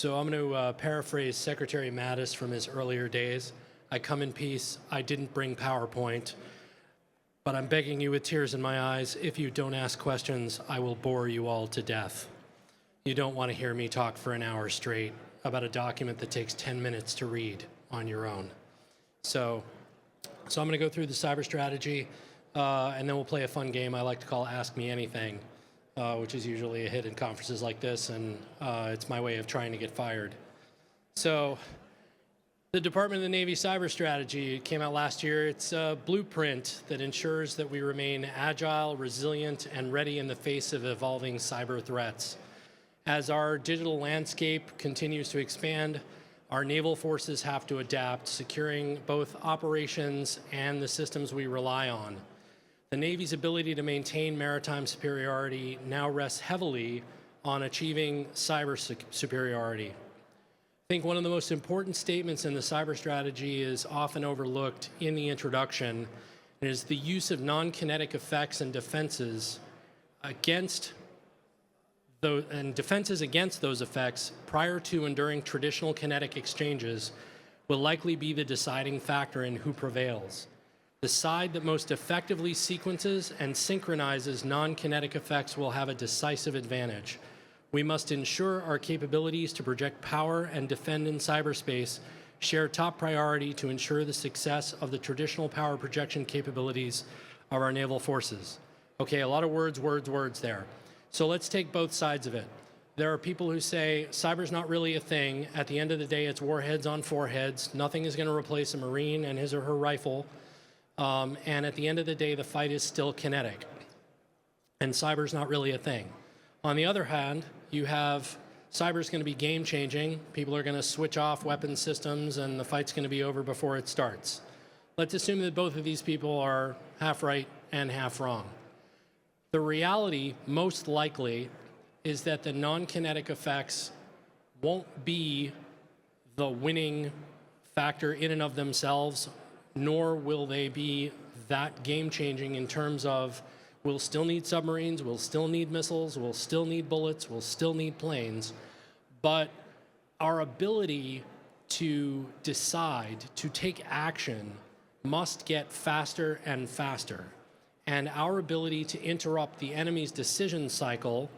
So I'm going to paraphrase Secretary Mattis from his earlier days. I come in peace. I didn't bring PowerPoint, but I'm begging you with tears in my eyes, if you don't ask questions, I will bore you all to death. You don't want to hear me talk for an hour straight about a document that takes 10 minutes to read on your own. So I'm going to go through the cyber strategy, and then we'll play a fun game I like to call Ask Me Anything, which is usually a hit in conferences like this, and it's my way of trying to get fired. So the Department of the Navy cyber strategy came out last year. It's a blueprint that ensures that we remain agile, resilient, and ready in the face of evolving cyber threats. As our digital landscape continues to expand, our naval forces have to adapt, securing both operations and the systems we rely on. The Navy's ability to maintain maritime superiority now rests heavily on achieving cyber superiority. I think one of the most important statements in the cyber strategy is often overlooked in the introduction, and is the use of non-kinetic effects and defenses against those effects prior to and during traditional kinetic exchanges will likely be the deciding factor in who prevails. The side that most effectively sequences and synchronizes non-kinetic effects will have a decisive advantage. We must ensure our capabilities to project power and defend in cyberspace share top priority to ensure the success of the traditional power projection capabilities of our naval forces. Okay, a lot of words there. So let's take both sides of it. There are people who say cyber's not really a thing. At the end of the day, it's warheads on foreheads. Nothing is going to replace a Marine and his or her rifle. And at the end of the day, the fight is still kinetic. And cyber's not really a thing. On the other hand, you have cyber's going to be game-changing. People are going to switch off weapon systems, and the fight's going to be over before it starts. Let's assume that both of these people are half right and half wrong. The reality, most likely, is that the non-kinetic effects won't be the winning factor in and of themselves, nor will they be that game-changing in terms of we'll still need submarines, we'll still need missiles, we'll still need bullets, we'll still need planes, but our ability to decide, to take action, must get faster and faster. And our ability to interrupt the enemy's decision cycle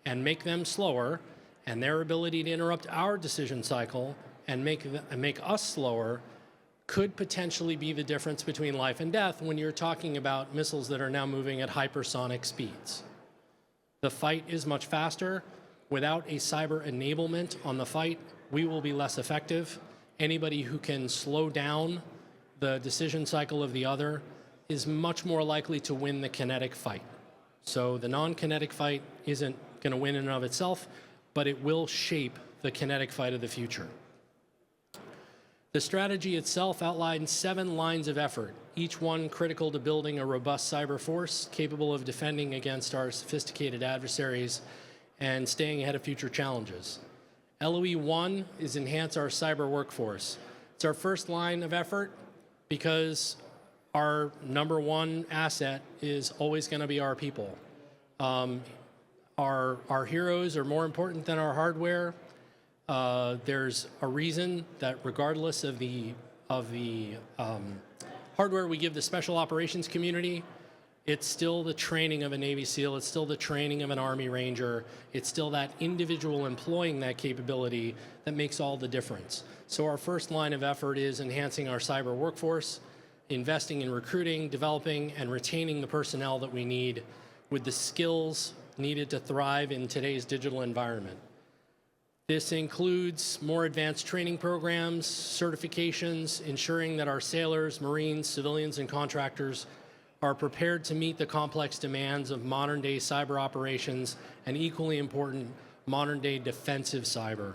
and make them slower, and their ability to interrupt our decision cycle and make us slower, could potentially be the difference between life and death when you're talking about missiles that are now moving at hypersonic speeds. The fight is much faster. Without a cyber enablement on the fight, we will be less effective. Anybody who can slow down the decision cycle of the other is much more likely to win the kinetic fight. So the non-kinetic fight isn't going to win in and of itself, but it will shape the kinetic fight of the future. The strategy itself outlines 7 lines of effort, each one critical to building a robust cyber force capable of defending against our sophisticated adversaries and staying ahead of future challenges. LOE 1 is enhance our cyber workforce. It's our first line of effort because our number one asset is always going to be our people. Our heroes are more important than our hardware. There's a reason that regardless of the hardware we give the special operations community, it's still the training of a Navy SEAL, it's still the training of an Army Ranger, it's still that individual employing that capability that makes all the difference. So our first line of effort is enhancing our cyber workforce, investing in recruiting, developing, and retaining the personnel that we need with the skills needed to thrive in today's digital environment. This includes more advanced training programs, certifications, ensuring that our sailors, Marines, civilians, and contractors are prepared to meet the complex demands of modern-day cyber operations and, equally important, modern-day defensive cyber.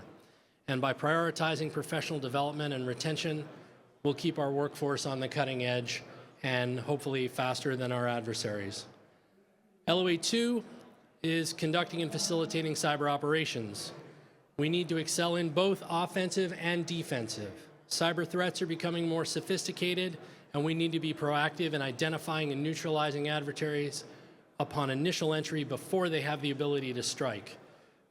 And by prioritizing professional development and retention, we'll keep our workforce on the cutting edge and hopefully faster than our adversaries. LOA 2 is conducting and facilitating cyber operations. We need to excel in both offensive and defensive. Cyber threats are becoming more sophisticated, and we need to be proactive in identifying and neutralizing adversaries upon initial entry before they have the ability to strike.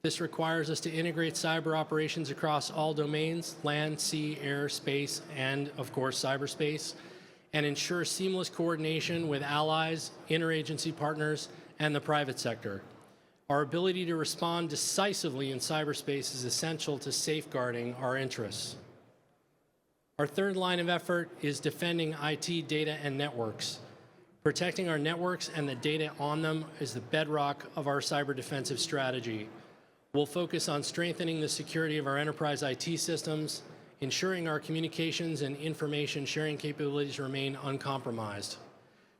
This requires us to integrate cyber operations across all domains, land, sea, air, space, and of course, cyberspace, and ensure seamless coordination with allies, interagency partners, and the private sector. Our ability to respond decisively in cyberspace is essential to safeguarding our interests. Our third line of effort is defending IT, data, and networks. Protecting our networks and the data on them is the bedrock of our cyber defensive strategy. We'll focus on strengthening the security of our enterprise IT systems, ensuring our communications and information sharing capabilities remain uncompromised.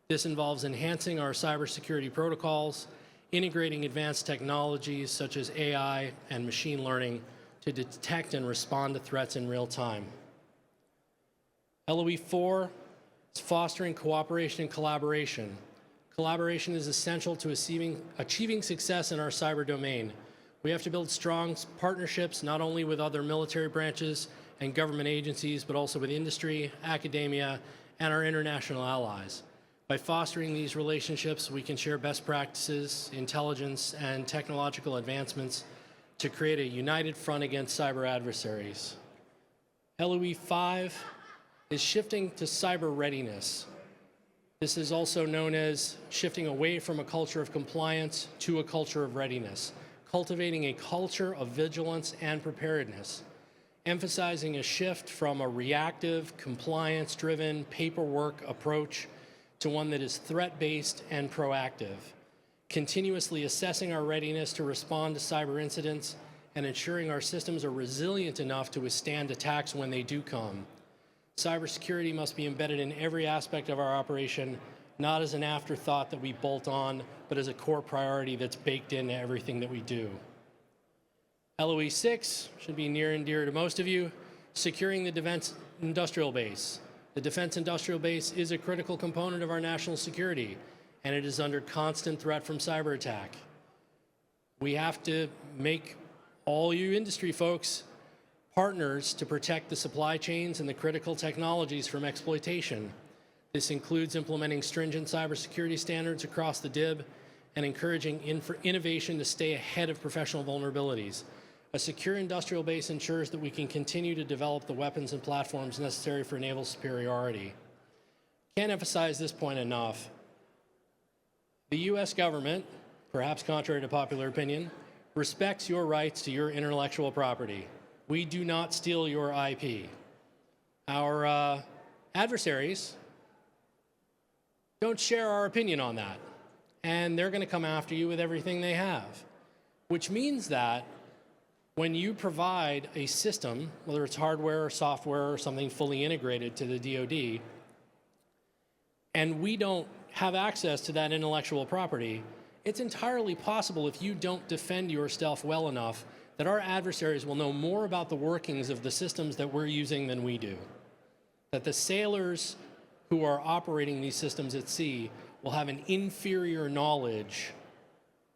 This involves enhancing our cybersecurity protocols, integrating advanced technologies such as AI and machine learning to detect and respond to threats in real time. LOE 4 is fostering cooperation and collaboration. Collaboration is essential to achieving success in our cyber domain. We have to build strong partnerships not only with other military branches and government agencies, but also with industry, academia, and our international allies. By fostering these relationships, we can share best practices, intelligence, and technological advancements to create a united front against cyber adversaries. LOE 5 is shifting to cyber readiness. This is also known as shifting away from a culture of compliance to a culture of readiness, cultivating a culture of vigilance and preparedness, emphasizing a shift from a reactive, compliance-driven, paperwork approach to one that is threat-based and proactive, continuously assessing our readiness to respond to cyber incidents and ensuring our systems are resilient enough to withstand attacks when they do come. Cybersecurity must be embedded in every aspect of our operation, not as an afterthought that we bolt on, but as a core priority that's baked into everything that we do. LOE 6 should be near and dear to most of you, securing the defense industrial base. The defense industrial base is a critical component of our national security, and it is under constant threat from cyber attack. We have to make all you industry folks partners to protect the supply chains and the critical technologies from exploitation. This includes implementing stringent cybersecurity standards across the DIB and encouraging innovation to stay ahead of professional vulnerabilities. A secure industrial base ensures that we can continue to develop the weapons and platforms necessary for naval superiority. Can't emphasize this point enough. The U.S. government, perhaps contrary to popular opinion, respects your rights to your intellectual property. We do not steal your IP. Our adversaries don't share our opinion on that, and they're going to come after you with everything they have, which means that when you provide a system, whether it's hardware or software or something fully integrated to the DoD, and we don't have access to that intellectual property, it's entirely possible, if you don't defend your stuff well enough, that our adversaries will know more about the workings of the systems that we're using than we do. That the sailors who are operating these systems at sea will have an inferior knowledge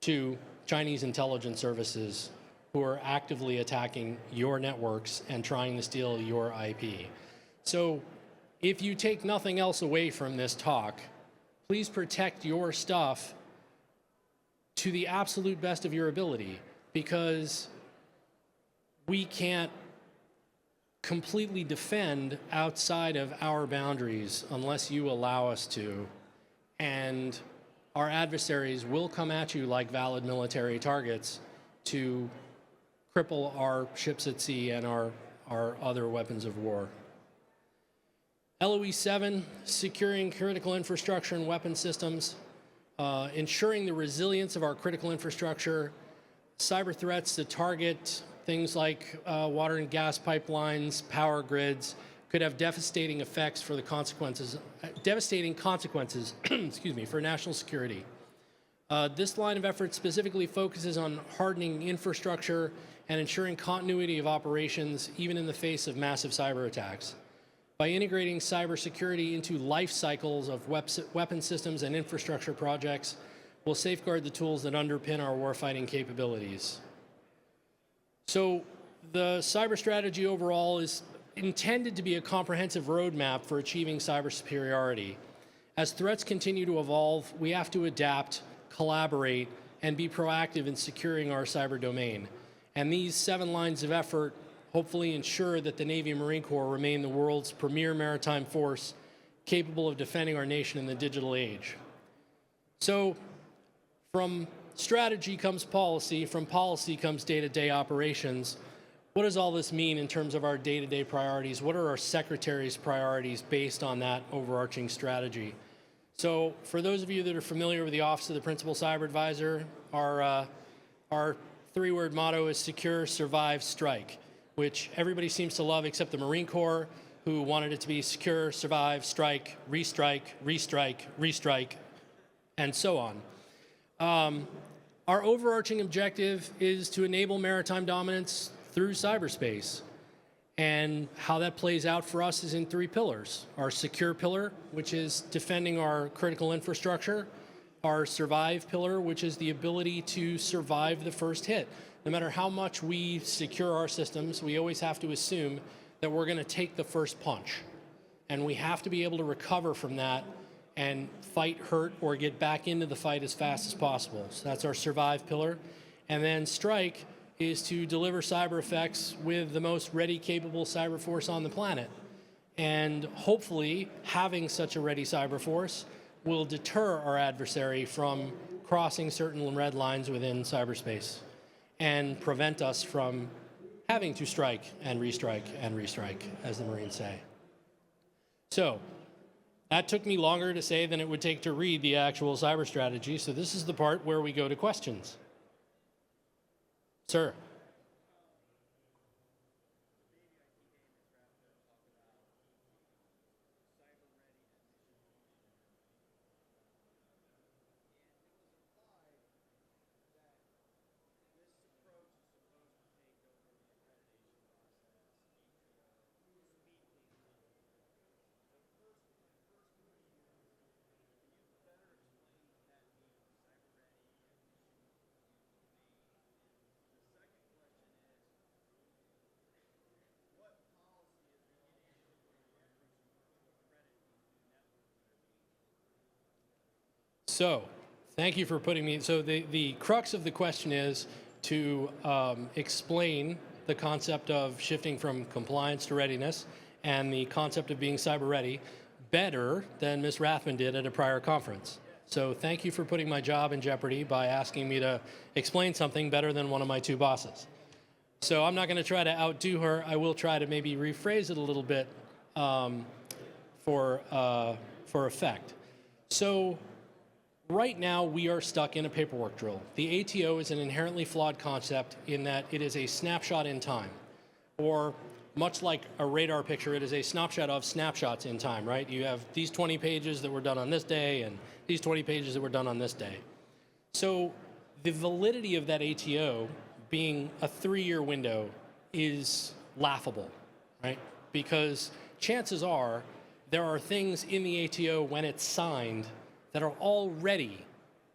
to Chinese intelligence services who are actively attacking your networks and trying to steal your IP. So if you take nothing else away from this talk, please protect your stuff to the absolute best of your ability, because we can't completely defend outside of our boundaries unless you allow us to. And our adversaries will come at you like valid military targets to cripple our ships at sea and our other weapons of war. LOE 7, securing critical infrastructure and weapon systems, ensuring the resilience of our critical infrastructure, cyber threats that target things like water and gas pipelines, power grids, could have devastating effects for the consequences, excuse me, for national security. This line of effort specifically focuses on hardening infrastructure and ensuring continuity of operations, even in the face of massive cyber attacks. By integrating cybersecurity into life cycles of weapon systems and infrastructure projects, we'll safeguard the tools that underpin our warfighting capabilities. So the cyber strategy overall is intended to be a comprehensive roadmap for achieving cyber superiority. As threats continue to evolve, we have to adapt, collaborate, and be proactive in securing our cyber domain. And these 7 lines of effort hopefully ensure that the Navy and Marine Corps remain the world's premier maritime force capable of defending our nation in the digital age. So from strategy comes policy, from policy comes day-to-day operations. What does all this mean in terms of our day-to-day priorities? What are our secretary's priorities based on that overarching strategy? So for those of you that are familiar with the Office of the Principal Cyber Advisor, our 3-word motto is secure, survive, strike, which everybody seems to love except the Marine Corps, who wanted it to be secure, survive, strike, restrike, restrike, restrike, and so on. Our overarching objective is to enable maritime dominance through cyberspace. And how that plays out for us is in 3 pillars. Our secure pillar, which is defending our critical infrastructure. Our survive pillar, which is the ability to survive the first hit. No matter how much we secure our systems, we always have to assume that we're going to take the first punch. And we have to be able to recover from that and fight, hurt, or get back into the fight as fast as possible. So that's our survive pillar. And then strike is to deliver cyber effects with the most ready, capable cyber force on the planet. And hopefully, having such a ready cyber force will deter our adversary from crossing certain red lines within cyberspace and prevent us from having to strike and restrike and restrike, as the Marines say. So that took me longer to say than it would take to read the actual cyber strategy, so this is the part where we go to questions. Sir. So, thank you for putting me, so the crux of the question is to explain the concept of shifting from compliance to readiness and the concept of being cyber ready better than Ms. Rathman did at a prior conference. So thank you for putting my job in jeopardy by asking me to explain something better than one of my 2 bosses. So I'm not going to try to outdo her. I will try to maybe rephrase it a little bit for effect. So right now, we are stuck in a paperwork drill. The ATO is an inherently flawed concept in that it is a snapshot in time. Or much like a radar picture, it is a snapshot of snapshots in time, right? You have these 20 pages that were done on this day and these 20 pages that were done on this day. So the validity of that ATO being a 3-year window is laughable, right? Because chances are there are things in the ATO when it's signed that are already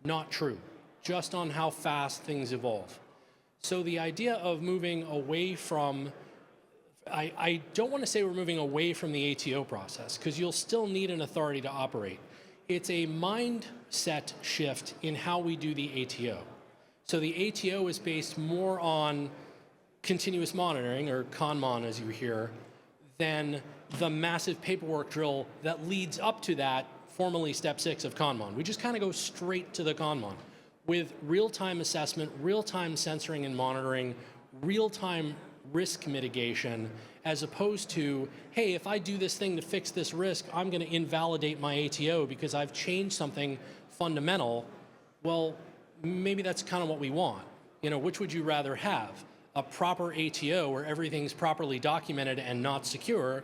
not true, just on how fast things evolve. So the idea of moving away from, I don't want to say we're moving away from the ATO process, because you'll still need an authority to operate. It's a mindset shift in how we do the ATO. So the ATO is based more on continuous monitoring, or CONMON as you hear, than the massive paperwork drill that leads up to that, formerly step 6 of CONMON. We just kind of go straight to the CONMON with real-time assessment, real-time censoring and monitoring, real-time risk mitigation, as opposed to, hey, if I do this thing to fix this risk, I'm going to invalidate my ATO because I've changed something fundamental. Well, maybe that's kind of what we want. You know, which would you rather have? A proper ATO where everything's properly documented and not secure,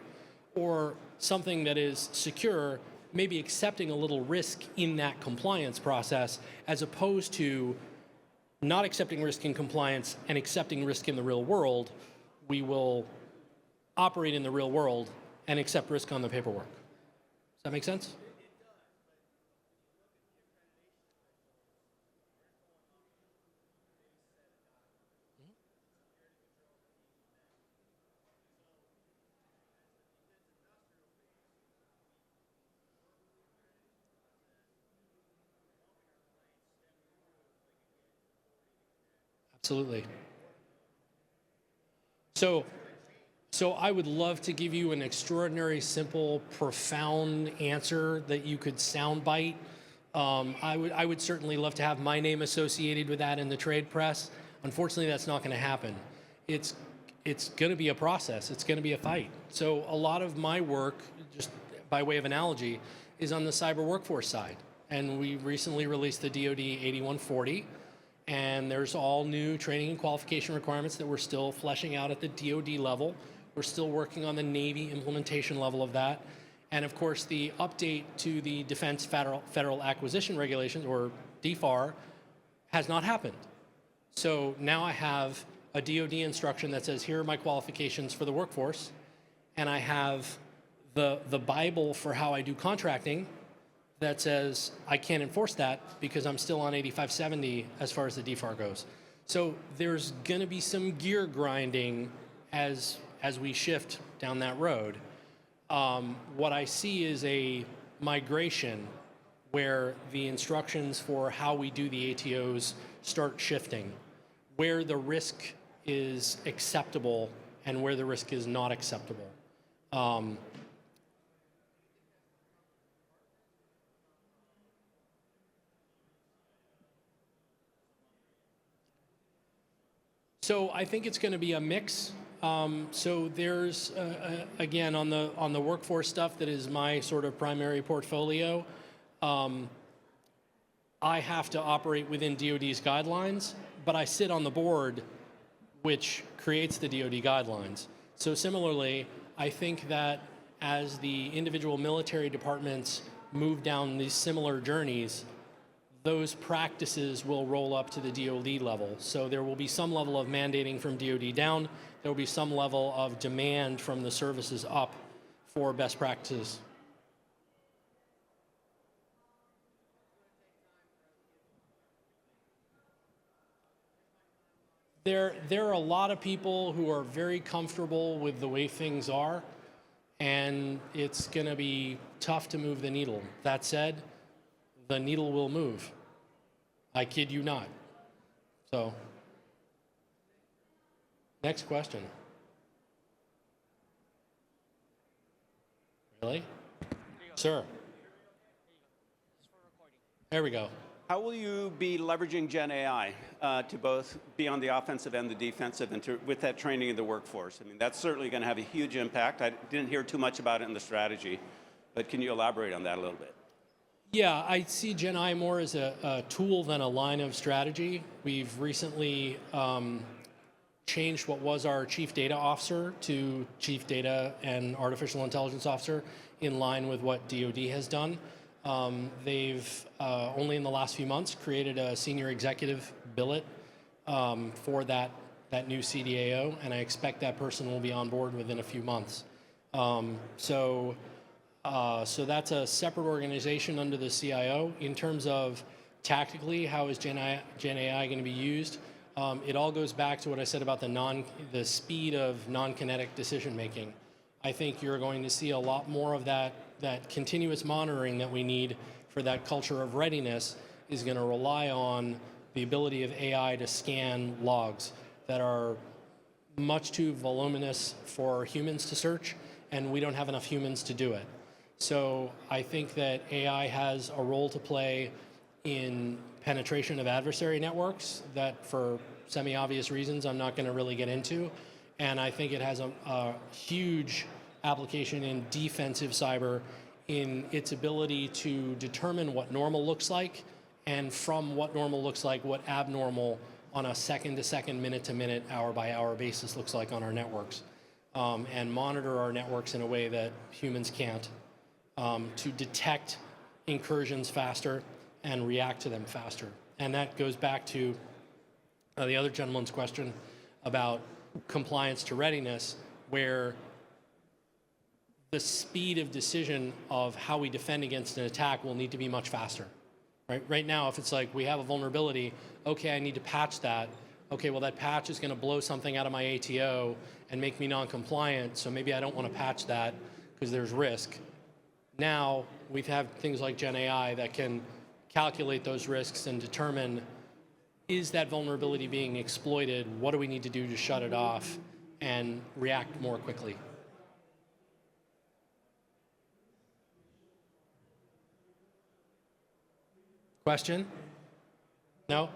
or something that is secure, maybe accepting a little risk in that compliance process, as opposed to not accepting risk in compliance and accepting risk in the real world. We will operate in the real world and accept risk on the paperwork. Does that make sense? Absolutely. So I would love to give you an extraordinary, simple, profound answer that you could soundbite. I would certainly love to have my name associated with that in the trade press. Unfortunately, that's not going to happen. It's going to be a process. It's going to be a fight. So a lot of my work, just by way of analogy, is on the cyber workforce side. And we recently released the DoD 8140. And there's all new training and qualification requirements that we're still fleshing out at the DoD level. We're still working on the Navy implementation level of that. And of course, the update to the Defense Federal Acquisition Regulations, or DFAR, has not happened. So now I have a DoD instruction that says, here are my qualifications for the workforce. And I have the Bible for how I do contracting that says I can't enforce that because I'm still on 8570 as far as the DFAR goes. So there's going to be some gear grinding as we shift down that road. What I see is a migration where the instructions for how we do the ATOs start shifting, where the risk is acceptable and where the risk is not acceptable. So I think it's going to be a mix. So there's, again, on the workforce stuff that is my sort of primary portfolio, I have to operate within DoD's guidelines, but I sit on the board which creates the DoD guidelines. So similarly, I think that as the individual military departments move down these similar journeys, those practices will roll up to the DoD level. So there will be some level of mandating from DoD down. There will be some level of demand from the services up for best practices. There are a lot of people who are very comfortable with the way things are, and it's going to be tough to move the needle. That said, the needle will move. I kid you not. So, next question. Really? Sir. There we go. How will you be leveraging Gen AI to both be on the offensive and the defensive, and with that training of the workforce? I mean, that's certainly going to have a huge impact. I didn't hear too much about it in the strategy, but can you elaborate on that a little bit? Yeah, I see Gen AI more as a tool than a line of strategy. We've recently changed what was our chief data officer to chief data and artificial intelligence officer in line with what DoD has done. They've only in the last few months created a senior executive billet for that new CDAO, and I expect that person will be on board within a few months. So that's a separate organization under the CIO. In terms of tactically, how is Gen AI going to be used? It all goes back to what I said about the speed of non-kinetic decision making. I think you're going to see a lot more of that continuous monitoring that we need for that culture of readiness is going to rely on the ability of AI to scan logs that are much too voluminous for humans to search, and we don't have enough humans to do it. So I think that AI has a role to play in penetration of adversary networks that, for semi-obvious reasons, I'm not going to really get into. And I think it has a huge application in defensive cyber in its ability to determine what normal looks like, and from what normal looks like, what abnormal on a second-to-second, minute-to-minute, hour-by-hour basis looks like on our networks, and monitor our networks in a way that humans can't, to detect incursions faster and react to them faster. And that goes back to the other gentleman's question about compliance to readiness, where the speed of decision of how we defend against an attack will need to be much faster. Right now, if it's like we have a vulnerability, okay, I need to patch that. Okay, well, that patch is going to blow something out of my ATO and make me non-compliant, so maybe I don't want to patch that because there's risk. Now, we've had things like Gen AI that can calculate those risks and determine is that vulnerability being exploited? What do we need to do to shut it off and react more quickly? Question? No?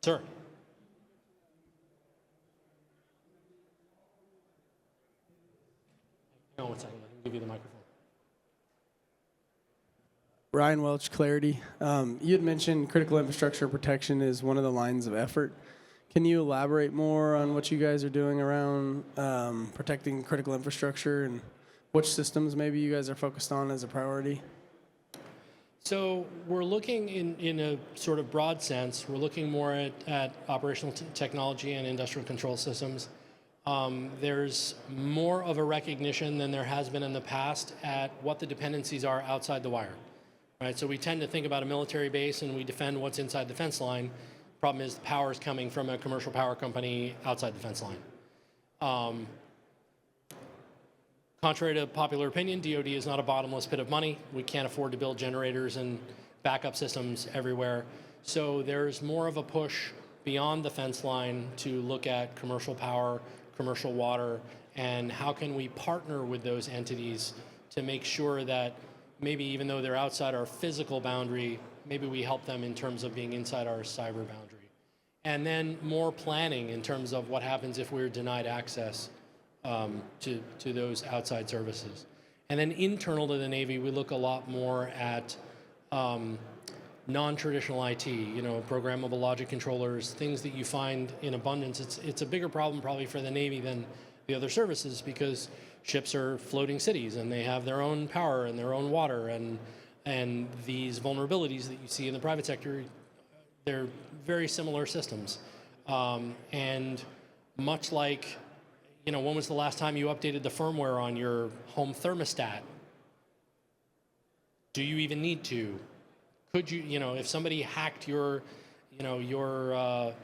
Sir? Hang on one second. Let me give you the microphone. Ryan Welch, Clarity. You had mentioned critical infrastructure protection is one of the lines of effort. Can you elaborate more on what you guys are doing around protecting critical infrastructure and which systems maybe you guys are focused on as a priority? So we're looking in a sort of broad sense, we're looking more at operational technology and industrial control systems. There's more of a recognition than there has been in the past at what the dependencies are outside the wire. Right? So we tend to think about a military base and we defend what's inside the fence line. Problem is the power is coming from a commercial power company outside the fence line. Contrary to popular opinion, DoD is not a bottomless pit of money. We can't afford to build generators and backup systems everywhere. So there's more of a push beyond the fence line to look at commercial power, commercial water, and how can we partner with those entities to make sure that maybe even though they're outside our physical boundary, maybe we help them in terms of being inside our cyber boundary. And then more planning in terms of what happens if we're denied access to those outside services. And then internal to the Navy, we look a lot more at non-traditional IT, programmable logic controllers, things that you find in abundance. It's a bigger problem probably for the Navy than the other services because ships are floating cities and they have their own power and their own water and these vulnerabilities that you see in the private sector, they're very similar systems. And much like, when was the last time you updated the firmware on your home thermostat? Do you even need to? Could you, if somebody hacked your, I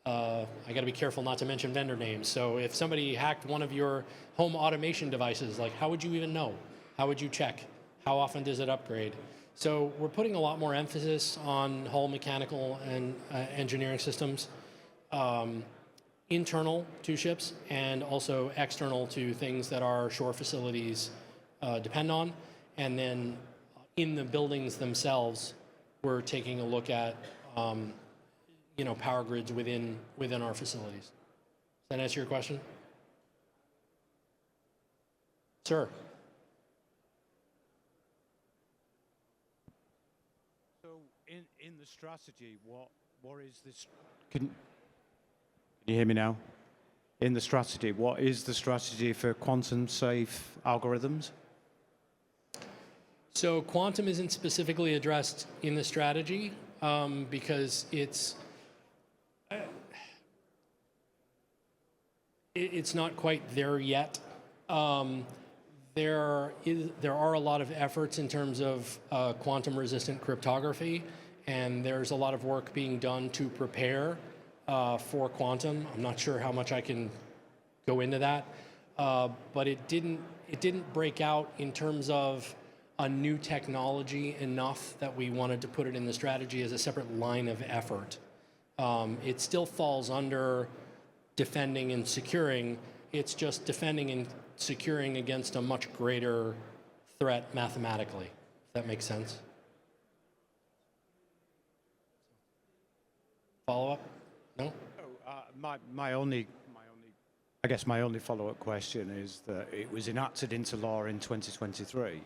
got to be careful not to mention vendor names. So if somebody hacked one of your home automation devices, like how would you even know? How would you check? How often does it upgrade? So we're putting a lot more emphasis on hull mechanical and engineering systems, internal to ships and also external to things that our shore facilities depend on. And then in the buildings themselves, we're taking a look at power grids within our facilities. Does that answer your question? Sir. So in the strategy, what is this? Can you hear me now? In the strategy, what is the strategy for quantum safe algorithms? So quantum isn't specifically addressed in the strategy because it's not quite there yet. There are a lot of efforts in terms of quantum-resistant cryptography, and there's a lot of work being done to prepare for quantum. I'm not sure how much I can go into that, but it didn't break out in terms of a new technology enough that we wanted to put it in the strategy as a separate line of effort. It still falls under defending and securing. It's just defending and securing against a much greater threat mathematically. If that makes sense. Follow up? No? My only follow-up question is that it was enacted into law in 2023,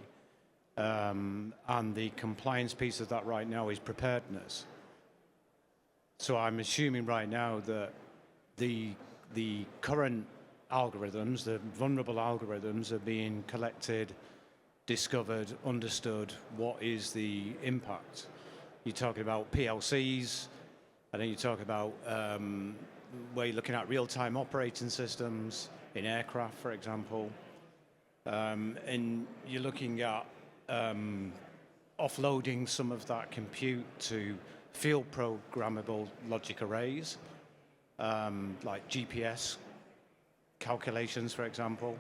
and the compliance piece of that right now is preparedness. So I'm assuming right now that the current algorithms, the vulnerable algorithms, are being collected, discovered, understood. What is the impact? You're talking about PLCs, and then you talk about where you're looking at real-time operating systems in aircraft, for example, and you're looking at offloading some of that compute to field programmable logic arrays, like GPS calculations, for example.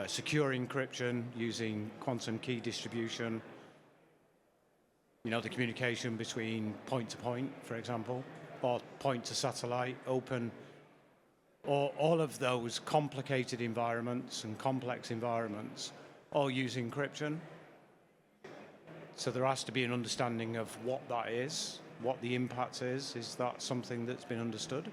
secure encryption using quantum key distribution, you know, the communication between point to point, for example, or point to satellite, open, or all of those complicated environments and complex environments all use encryption. So there has to be an understanding of what that is, what the impact is. Is that something that's been understood?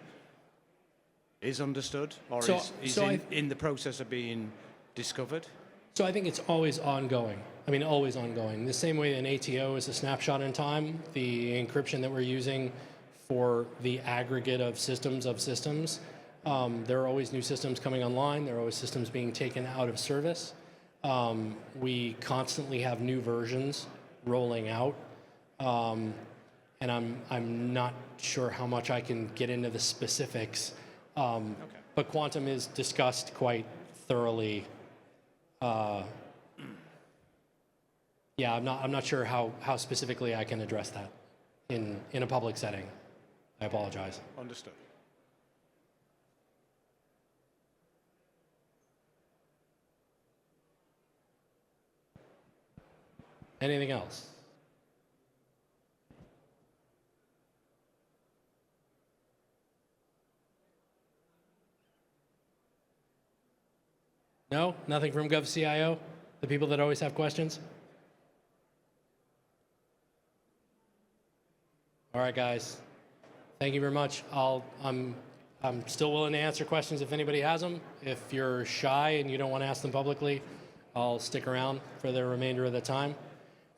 Is understood, or is in the process of being discovered? So I think it's always ongoing. I mean, always ongoing. The same way an ATO is a snapshot in time, the encryption that we're using for the aggregate of systems, there are always new systems coming online. There are always systems being taken out of service. We constantly have new versions rolling out. And I'm not sure how much I can get into the specifics. But quantum is discussed quite thoroughly. Yeah, I'm not sure how specifically I can address that in a public setting. I apologize. Understood. Anything else? No? Nothing from GovCIO? The people that always have questions? All right, guys. Thank you very much. I'm still willing to answer questions if anybody has them. If you're shy and you don't want to ask them publicly, I'll stick around for the remainder of the time.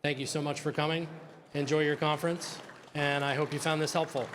Thank you so much for coming. Enjoy your conference, and I hope you found this helpful.